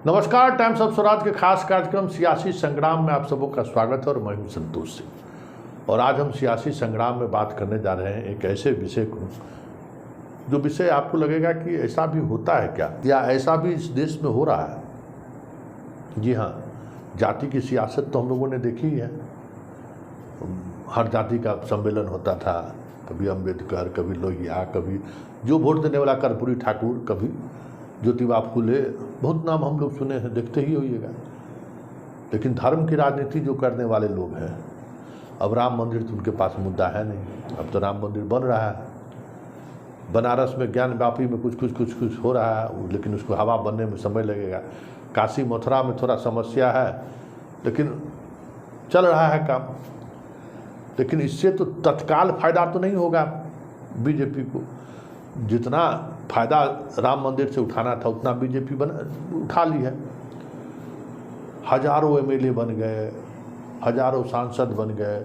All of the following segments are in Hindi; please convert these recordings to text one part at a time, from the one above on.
नमस्कार। टाइम्स ऑफ स्वराज के खास कार्यक्रम सियासी संग्राम में आप सबों का स्वागत है और मैं हूं संतोष सिंह। और आज हम सियासी संग्राम में बात करने जा रहे हैं एक ऐसे विषय को जो विषय आपको लगेगा कि ऐसा भी होता है क्या, या ऐसा भी इस देश में हो रहा है। जी हाँ, जाति की सियासत तो हम लोगों ने देखी है। हर जाति का सम्मेलन होता था, कभी अम्बेडकर, कभी लोहिया, कभी जो वोट देने वाला कर्पूरी ठाकुर, कभी ज्योतिबा फूले, बहुत नाम हम लोग सुने हैं, देखते ही होइएगा। लेकिन धर्म की राजनीति जो करने वाले लोग हैं, अब राम मंदिर तो उनके पास मुद्दा है नहीं। अब तो राम मंदिर बन रहा है, बनारस में ज्ञान व्यापी में कुछ हो रहा है, लेकिन उसको हवा बनने में समय लगेगा। काशी मथुरा में थोड़ा समस्या है, लेकिन चल रहा है काम। लेकिन इससे तो तत्काल फायदा तो नहीं होगा बीजेपी को। जितना फायदा राम मंदिर से उठाना था उतना बीजेपी उठा ली है। हजारों एमएलए बन गए, हजारों सांसद बन गए,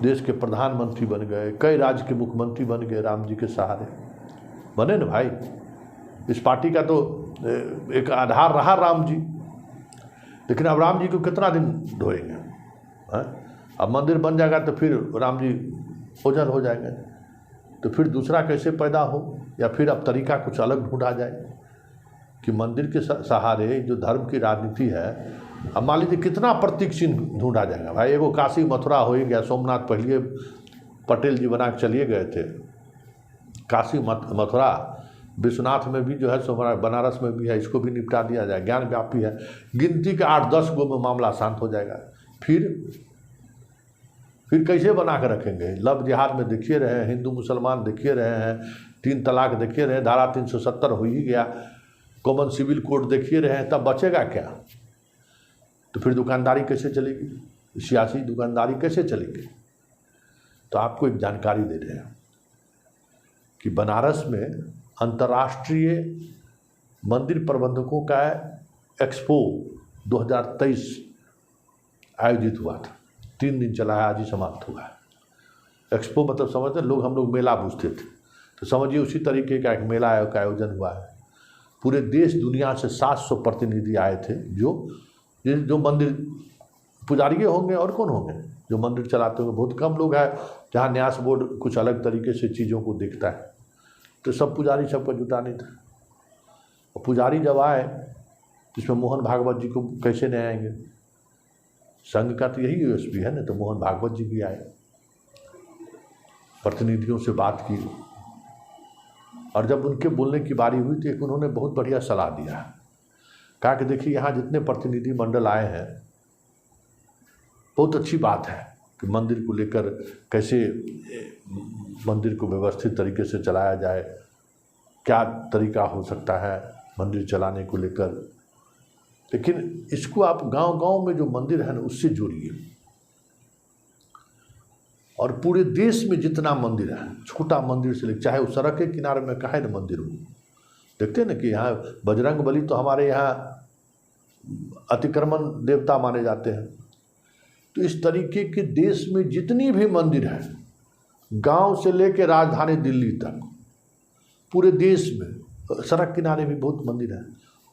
देश के प्रधानमंत्री बन गए, कई राज्य के मुख्यमंत्री बन गए राम जी के सहारे। बने ना भाई। इस पार्टी का तो एक आधार रहा राम जी। लेकिन अब राम जी को कितना दिन ढोएंगे? अब मंदिर बन जाएगा तो फिर राम जी ओझल हो जाएंगे, तो फिर दूसरा कैसे पैदा हो? या फिर अब तरीका कुछ अलग ढूंढा जाए कि मंदिर के सहारे जो धर्म की राजनीति है, अब मान लीजिए कितना प्रतीक चिन्ह ढूंढा जाएगा भाई। एगो काशी मथुरा हो ही गया, सोमनाथ पहले पटेल जी बना के चलिए गए थे। काशी मथुरा, विश्वनाथ में भी जो है, सोमनाथ बनारस में भी है, इसको भी निपटा दिया जाए। ज्ञान व्यापी है, गिनती के 8-10 गो में मामला शांत हो जाएगा। फिर कैसे बना कर रखेंगे? लव जिहाद में देखिए रहे हैं, हिंदू मुसलमान देखिए रहे हैं, 3 तलाक देखिए रहे हैं, धारा 370 हो ही गया, कॉमन सिविल कोड देखिए रहे हैं, तब बचेगा क्या? तो फिर दुकानदारी कैसे चलेगी? सियासी दुकानदारी कैसे चलेगी? तो आपको एक जानकारी दे रहे हैं कि बनारस में अंतर्राष्ट्रीय मंदिर प्रबंधकों का एक्सपो 2023 आयोजित हुआ था। 3 दिन चला है, आज ही समाप्त हुआ है। एक्सपो मतलब समझते लोग, हम लोग मेला पूछते थे, तो समझिए उसी तरीके का एक मेला का आयोजन हुआ है। पूरे देश दुनिया से 700 प्रतिनिधि आए थे, जो मंदिर पुजारी होंगे और कौन होंगे जो मंदिर चलाते होंगे। बहुत कम लोग हैं जहाँ न्यास बोर्ड कुछ अलग तरीके से चीज़ों को देखता है, तो सब पुजारी सबको जुटा नहीं था। और पुजारी जब आए तो इसमें मोहन भागवत जी को कैसे नहीं आएंगे? संघ का तो यही यूएसपी है ना। तो मोहन भागवत जी भी आए, प्रतिनिधियों से बात की, और जब उनके बोलने की बारी हुई तो एक उन्होंने बहुत बढ़िया सलाह दिया। कहा कि देखिए, यहाँ जितने प्रतिनिधि मंडल आए हैं, बहुत अच्छी बात है कि मंदिर को लेकर कैसे मंदिर को व्यवस्थित तरीके से चलाया जाए, क्या तरीका हो सकता है मंदिर चलाने को लेकर। लेकिन इसको आप गांव-गांव में जो मंदिर है ना, उससे जोड़िए। और पूरे देश में जितना मंदिर है, छोटा मंदिर से लेकर, चाहे वो सड़क के किनारे में काहे न मंदिर हो। देखते हैं ना कि यहाँ बजरंग बली तो हमारे यहाँ अतिक्रमण देवता माने जाते हैं। तो इस तरीके के देश में जितनी भी मंदिर है, गांव से लेकर राजधानी दिल्ली तक, पूरे देश में सड़क किनारे भी बहुत मंदिर है,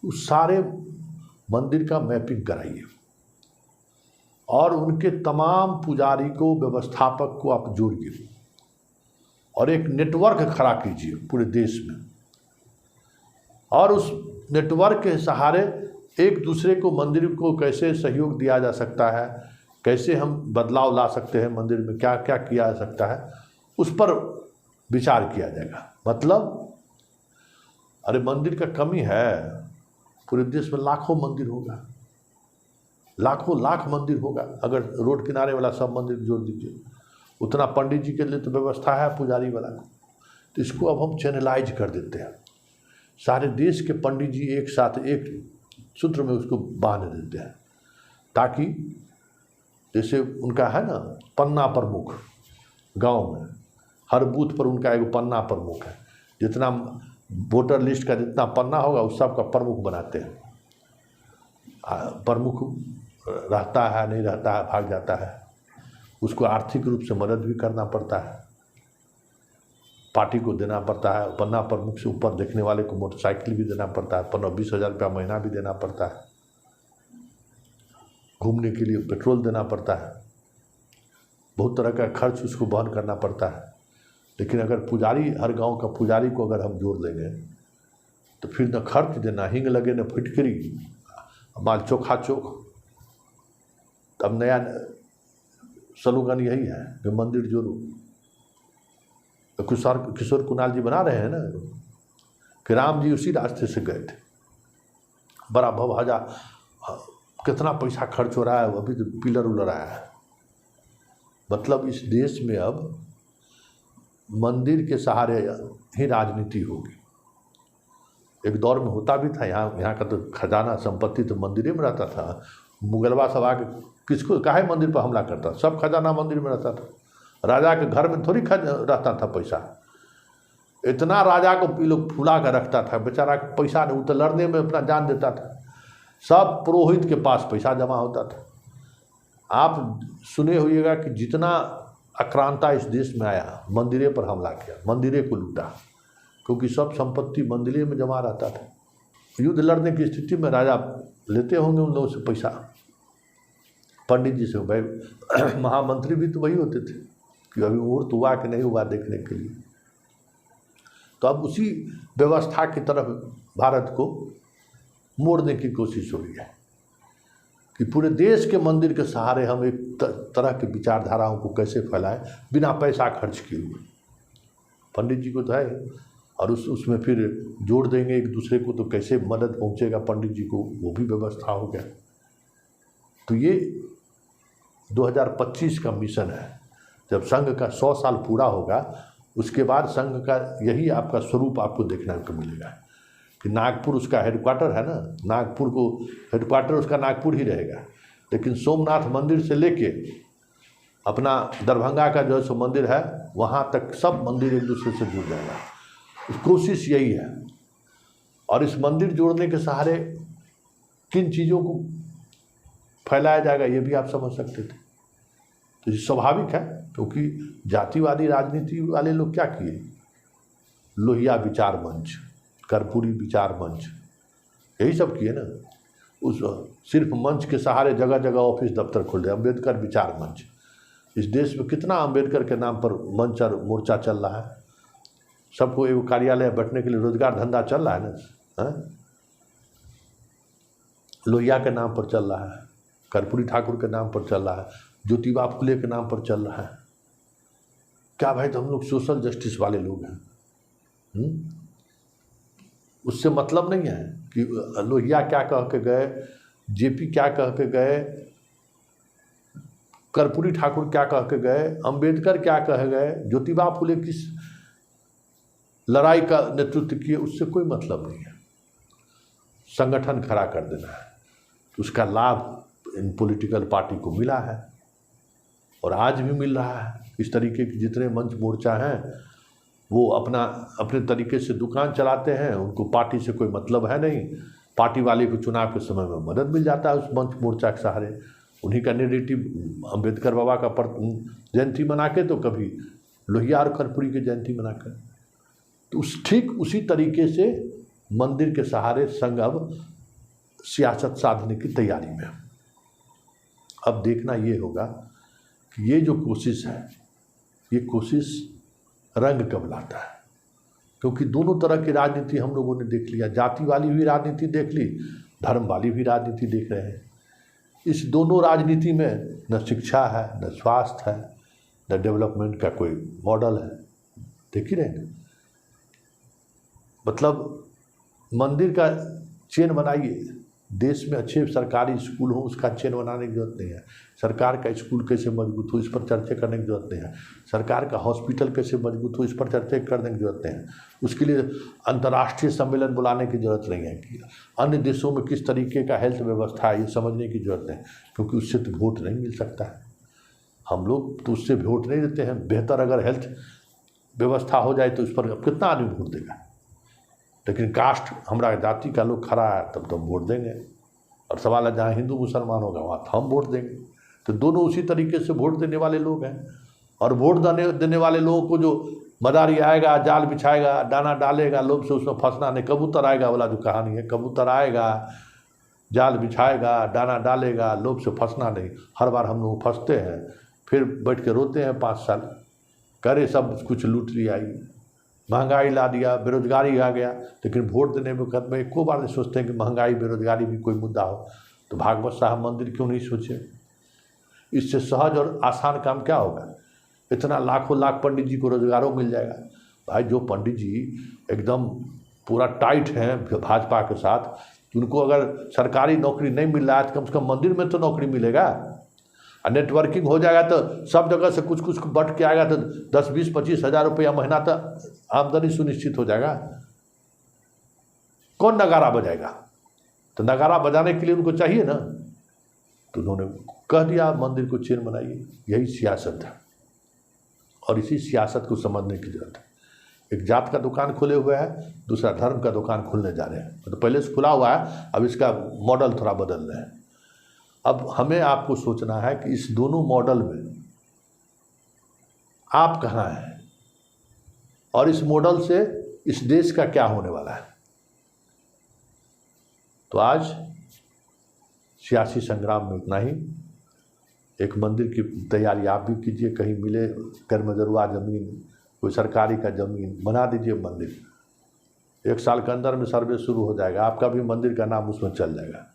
उस सारे मंदिर का मैपिंग कराइए और उनके तमाम पुजारी को, व्यवस्थापक को आप जोड़िए और एक नेटवर्क खड़ा कीजिए पूरे देश में। और उस नेटवर्क के सहारे एक दूसरे को, मंदिर को कैसे सहयोग दिया जा सकता है, कैसे हम बदलाव ला सकते हैं, मंदिर में क्या क्या किया जा सकता है, उस पर विचार किया जाएगा। मतलब अरे मंदिर का कमी है, पूरे देश में लाखों मंदिर होगा, लाखों लाख मंदिर होगा। अगर रोड किनारे वाला सब मंदिर जोड़ दीजिए, उतना पंडित जी के लिए तो व्यवस्था है पुजारी वाला को। तो इसको अब हम चैनलाइज कर देते हैं, सारे देश के पंडित जी एक साथ एक सूत्र में उसको बांध देते हैं, ताकि जैसे उनका है ना पन्ना प्रमुख, गांव में हर बूथ पर उनका एक पन्ना प्रमुख है। जितना वोटर लिस्ट का जितना पन्ना होगा उस सब का प्रमुख बनाते हैं। प्रमुख रहता है, नहीं रहता है, भाग जाता है, उसको आर्थिक रूप से मदद भी करना पड़ता है, पार्टी को देना पड़ता है। पन्ना प्रमुख से ऊपर देखने वाले को मोटरसाइकिल भी देना पड़ता है, 15-20 हज़ार रुपया महीना भी देना पड़ता है। घूमने के लिए पेट्रोल देना पड़ता है, बहुत तरह का खर्च उसको वहन करना पड़ता है। लेकिन अगर पुजारी, हर गांव का पुजारी को अगर हम जोड़ देंगे तो फिर न खर्च देना, हिंग लगे न फिटकरी, माल चोखा चोख। तब नया स्लोगन यही है कि मंदिर जोड़ो। तो किशोर कुणाल जी बना रहे हैं ना कि राम जी उसी रास्ते से गए थे, बड़ा भवहाजा, कितना पैसा खर्च हो रहा है, अभी तो पिलर उलर आया है। मतलब इस देश में अब मंदिर के सहारे ही राजनीति होगी। एक दौर में होता भी था, यहाँ का तो खजाना संपत्ति तो मंदिर में रहता था। मुगलवा सब आके किसको काहे मंदिर पर हमला करता, सब खजाना मंदिर में रहता था। राजा के घर में थोड़ी रहता था पैसा। इतना राजा को ये लोग फुला कर रखता था, बेचारा पैसा नहीं, वो तो लड़ने में अपना जान देता था। सब पुरोहित के पास पैसा जमा होता था। आप सुने होइएगा कि जितना आक्रांता इस देश में आया, मंदिरे पर हमला किया, मंदिरे को लूटा, क्योंकि सब संपत्ति मंदिरे में जमा रहता था। युद्ध लड़ने की स्थिति में राजा लेते होंगे उन लोगों से पैसा, पंडित जी से। भाई महामंत्री भी तो वही होते थे कि अभी मुहूर्त हुआ कि नहीं हुआ देखने के लिए। तो अब उसी व्यवस्था की तरफ भारत को मोड़ने की कोशिश हो रही है कि पूरे देश के मंदिर के सहारे हम एक तरह की विचारधाराओं को कैसे फैलाएं बिना पैसा खर्च किए हुए। पंडित जी को तो है, और उसमें फिर जोड़ देंगे एक दूसरे को, तो कैसे मदद पहुंचेगा पंडित जी को, वो भी व्यवस्था हो गया। तो ये 2025 का मिशन है। जब संघ का 100 साल पूरा होगा, उसके बाद संघ का यही आपका स्वरूप आपको देखने को मिलेगा कि नागपुर उसका हेडक्वार्टर है ना, नागपुर को हेडक्वार्टर उसका नागपुर ही रहेगा। लेकिन सोमनाथ मंदिर से लेके अपना दरभंगा का जो सो मंदिर है, वहाँ तक सब मंदिर एक दूसरे से जुड़ जाएगा। कोशिश यही है। और इस मंदिर जोड़ने के सहारे किन चीज़ों को फैलाया जाएगा ये भी आप समझ सकते थे। तो ये स्वाभाविक है, क्योंकि जातिवादी राजनीति वाले लोग क्या किए, लोहिया विचार मंच, कर्पूरी विचार मंच, यही सब किए ना। उस सिर्फ मंच के सहारे जगह जगह ऑफिस दफ्तर खोल दिया। अम्बेडकर विचार मंच, इस देश में कितना अम्बेडकर के नाम पर मंच और मोर्चा चल रहा है। सबको एक कार्यालय बैठने के लिए रोजगार धंधा चल रहा है ना, लोहिया के नाम पर चल रहा है, कर्पूरी ठाकुर के नाम पर चल रहा है, ज्योतिबा फुले के नाम पर चल रहा है। क्या भाई, तो हम लोग सोशल जस्टिस वाले लोग हैं। उससे मतलब नहीं है कि लोहिया क्या कह के गए, जेपी क्या कह के गए, कर्पूरी ठाकुर क्या कह के गए, अंबेडकर क्या कह गए, ज्योतिबा फुले किस लड़ाई का नेतृत्व किए, उससे कोई मतलब नहीं है। संगठन खड़ा कर देना है, तो उसका लाभ इन पॉलिटिकल पार्टी को मिला है और आज भी मिल रहा है। इस तरीके के जितने मंच मोर्चा हैं, वो अपने तरीके से दुकान चलाते हैं, उनको पार्टी से कोई मतलब है नहीं। पार्टी वाले को चुनाव के समय में मदद मिल जाता है उस मंच मोर्चा के सहारे। उन्हीं का नेगेटिव अम्बेडकर बाबा का जयंती मना के, तो कभी लोहिया और कर्पूरी की जयंती मना कर। तो ठीक उसी तरीके से मंदिर के सहारे संघ अब सियासत साधने की तैयारी में। अब देखना ये होगा कि ये जो कोशिश है, ये कोशिश रंग कब लाता है, क्योंकि दोनों तरह की राजनीति हम लोगों ने देख लिया। जाति वाली भी राजनीति देख ली, धर्म वाली भी राजनीति देख रहे हैं। इस दोनों राजनीति में न शिक्षा है, न स्वास्थ्य है, न डेवलपमेंट का कोई मॉडल है। देख ही रहे हैं। मतलब मंदिर का चेन बनाइए, देश में अच्छे सरकारी स्कूल हो, उसका चेन बनाने की जरूरत नहीं है। सरकार का स्कूल कैसे मजबूत हो, इस पर चर्चा करने की जरूरत नहीं है। सरकार का हॉस्पिटल कैसे मजबूत हो, इस पर चर्चा करने की जरूरत नहीं है। उसके लिए अंतर्राष्ट्रीय सम्मेलन बुलाने की जरूरत नहीं है कि अन्य देशों में किस तरीके का हेल्थ व्यवस्था है, ये समझने की जरूरत नहीं, क्योंकि उससे तो वोट नहीं मिल सकता है। हम लोग तो उससे वोट नहीं देते हैं। बेहतर अगर हेल्थ व्यवस्था हो जाए तो उस पर कितना आदमी वोट देगा। लेकिन कास्ट, हमारा जाति का लोग खड़ा है, तब तो हम वोट देंगे। और सवाल है जहाँ हिंदू मुसलमान होगा वहाँ तो हम वोट देंगे। तो दोनों उसी तरीके से वोट देने वाले लोग हैं। और वोट देने वाले लोगों को जो मदारी आएगा, जाल बिछाएगा, दाना डालेगा, लोग से उसमें फंसना नहीं। कबूतर आएगा वाला जो कहानी है, कबूतर आएगा, जाल बिछाएगा, दाना डालेगा, लोभ से फंसना नहीं। हर बार हम लोग फंसते हैं, फिर बैठ के रोते हैं 5 साल, करे सब कुछ लूट लिया, महंगाई ला दिया, बेरोजगारी आ गया। लेकिन वोट देने वक्त में एको बार नहीं सोचते हैं कि महंगाई बेरोजगारी भी कोई मुद्दा हो। तो भागवत साहब मंदिर क्यों नहीं सोचे? इससे सहज और आसान काम क्या होगा? इतना लाखों लाख पंडित जी को रोजगारों मिल जाएगा। भाई जो पंडित जी एकदम पूरा टाइट हैं भाजपा के साथ, उनको अगर सरकारी नौकरी नहीं मिल रहा है तो कम से कम मंदिर में तो नौकरी मिलेगा। और नेटवर्किंग हो जाएगा तो सब जगह से कुछ कुछ बट के आएगा, तो 10, 20, 25 हज़ार रुपया महीना तो आमदनी सुनिश्चित हो जाएगा। कौन नगारा बजाएगा? तो नगारा बजाने के लिए उनको चाहिए ना। तो उन्होंने कह दिया मंदिर को चेन बनाइए। यही सियासत है, और इसी सियासत को समझने की जरूरत है। एक जात का दुकान खुले हुए है, दूसरा धर्म का दुकान खुलने जा रहे हैं। तो पहले से खुला हुआ है, अब इसका मॉडल थोड़ा बदल रहे हैं। अब हमें आपको सोचना है कि इस दोनों मॉडल में आप कहाँ हैं, और इस मॉडल से इस देश का क्या होने वाला है। तो आज सियासी संग्राम में इतना ही। एक मंदिर की तैयारी आप भी कीजिए, कहीं मिले कर्मजरुआ ज़मीन, कोई सरकारी का ज़मीन बना दीजिए मंदिर। 1 साल के अंदर में सर्वे शुरू हो जाएगा, आपका भी मंदिर का नाम उसमें चल जाएगा।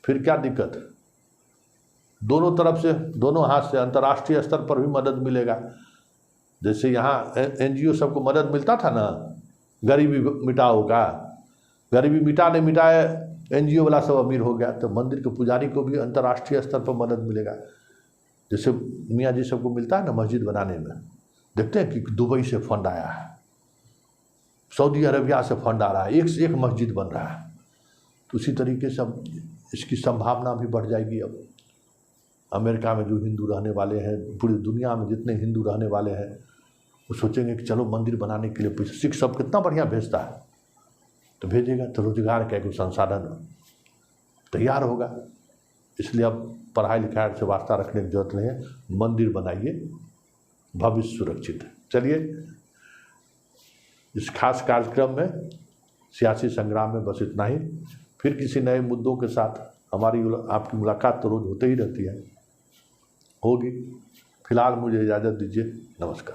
फिर क्या दिक्कत है? दोनों तरफ से, दोनों हाथ से अंतर्राष्ट्रीय स्तर पर भी मदद मिलेगा। जैसे यहाँ NGO सबको मदद मिलता था ना, गरीबी मिटाओ का, गरीबी मिटा नहीं मिटाए NGO वाला सब अमीर हो गया। तो मंदिर के पुजारी को भी अंतर्राष्ट्रीय स्तर पर मदद मिलेगा। जैसे मियाँ जी सबको मिलता है ना मस्जिद बनाने में, देखते हैं कि दुबई से फंड आया है, सऊदी अरबिया से फंड आ रहा है, एक से एक मस्जिद बन रहा है। तो उसी तरीके से अब इसकी संभावना भी बढ़ जाएगी। अब अमेरिका में जो हिंदू रहने वाले हैं, पूरी दुनिया में जितने हिंदू रहने वाले हैं, वो सोचेंगे कि चलो मंदिर बनाने के लिए पैसे, सिख सब कितना बढ़िया भेजता है, तो भेजेगा तो रोजगार का एक संसाधन तैयार होगा। इसलिए अब पढ़ाई लिखाई से वास्ता रखने की जरूरत नहीं है, मंदिर बनाइए, भविष्य सुरक्षित है। चलिए, इस खास कार्यक्रम में सियासी संग्राम में बस इतना ही। फिर किसी नए मुद्दों के साथ हमारी आपकी मुलाकात तो रोज़ होते ही रहती है, होगी। फिलहाल मुझे इजाज़त दीजिए, नमस्कार।